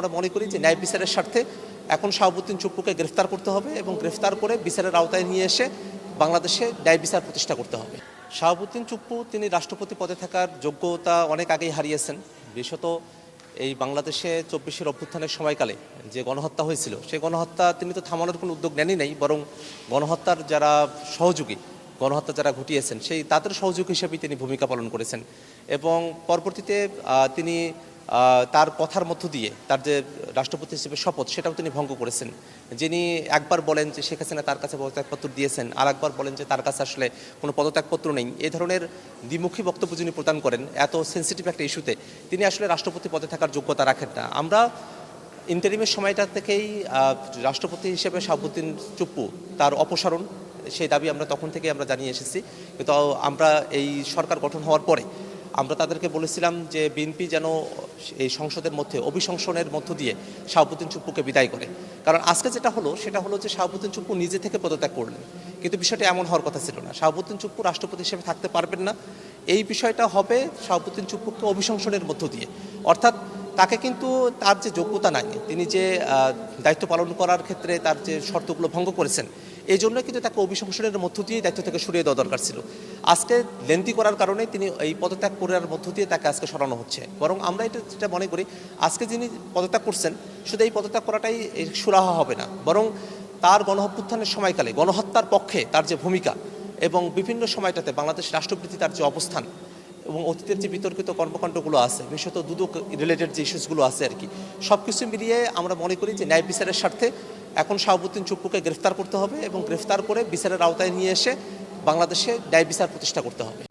আমরা মনে করি যে ন্যায় বিচারের স্বার্থে এখন শাহাবুদ্দিন চুপ্পুকে গ্রেফতার করতে হবে এবং গ্রেফতার করে বিচারের আওতায় নিয়ে এসে বাংলাদেশে ন্যায় বিচার প্রতিষ্ঠা করতে হবে। শাহাবুদ্দিন চুপ্পু তিনি রাষ্ট্রপতি পদে থাকার যোগ্যতা অনেক আগেই হারিয়েছেন। বিশেষত এই বাংলাদেশে ২৪ অভ্যুত্থানের সময়কালে যে গণহত্যা হয়েছিল সেই গণহত্যা তিনি তো থামানোর কোনো উদ্যোগ নেনই নাই, বরং গণহত্যার যারা সহযোগী, গণহত্যা যারা ঘটিয়েছেন সেই তাদের সহযোগী হিসেবেই তিনি ভূমিকা পালন করেছেন এবং পরবর্তীতে তিনি তার কথার মধ্য দিয়ে তার যে রাষ্ট্রপতি হিসেবে শপথ সেটাও তিনি ভঙ্গ করেছেন। যিনি একবার বলেন যে শেখ হাসিনা তার কাছে পদত্যাগপত্র দিয়েছেন, আর একবার বলেন যে তার কাছে আসলে কোনো পদত্যাগপত্র নেই। এই ধরনের দ্বিমুখী বক্তব্য যিনি প্রদান করেন এত সেন্সিটিভ একটা ইস্যুতে, তিনি আসলে রাষ্ট্রপতি পদে থাকার যোগ্যতা রাখেন না। আমরা ইন্টারিমের সময়টা থেকেই রাষ্ট্রপতি হিসেবে শাহাবুদ্দিন চুপ্পু তার অপসারণ সেই দাবি আমরা তখন থেকে আমরা জানিয়ে এসেছি। কিন্তু আমরা এই সরকার গঠন হওয়ার পরে আমরা তাদেরকে বলেছিলাম যে বিএনপি যেন এই সংসদের মধ্যে অভিশংসনের মধ্য দিয়ে শাহাবুদ্দিন চুপ্পুকে বিদায় করে। কারণ আজকে যেটা হলো সেটা হলো যে শাহাবুদ্দিন চুপ্পু নিজে থেকে পদত্যাগ করলেন, কিন্তু বিষয়টা এমন হওয়ার কথা ছিল না। শাহাবুদ্দিন চুপ্পু রাষ্ট্রপতি হিসেবে থাকতে পারবেন না, এই বিষয়টা হবে শাহাবুদ্দিন চুপ্পুকে অভিশংসনের মধ্য দিয়ে। অর্থাৎ তাকে কিন্তু তার যে যোগ্যতা নাই, তিনি যে দায়িত্ব পালন করার ক্ষেত্রে তার যে শর্তগুলো ভঙ্গ করেছেন, এই জন্য কিন্তু তাকে অভিশংসনের মধ্য দিয়ে দায়িত্ব থেকে সরিয়ে দেওয়া দরকার ছিল। আজকে লেন্দি করার কারণে তিনি এই পদত্যাগ করার মধ্য দিয়ে তাকে আজকে সরানো হচ্ছে। বরং আমরা যেটা মনে করি, আজকে যিনি পদত্যাগ করছেন শুধু এই পদত্যাগ করাটাই সুরাহা হবে না, বরং তার গণঅভ্যুত্থানের সময়কালে গণহত্যার পক্ষে তার যে ভূমিকা এবং বিভিন্ন সময়টাতে বাংলাদেশ রাষ্ট্রপতি তার যে অবস্থান এবং অতীতের যে বিতর্কিত কর্মকাণ্ডগুলো আছে, বিশেষত দুদক রিলেটেড যে ইস্যুসগুলো আছে আর কি, সব কিছু মিলিয়ে আমরা মনে করি যে ন্যায় বিচারের স্বার্থে এখন শাহাবুদ্দিন চুপ্পুকে গ্রেফতার করতে হবে এবং গ্রেফতার করে বিচারের আওতায় নিয়ে এসে বাংলাদেশে ন্যায় বিচার প্রতিষ্ঠা করতে হবে।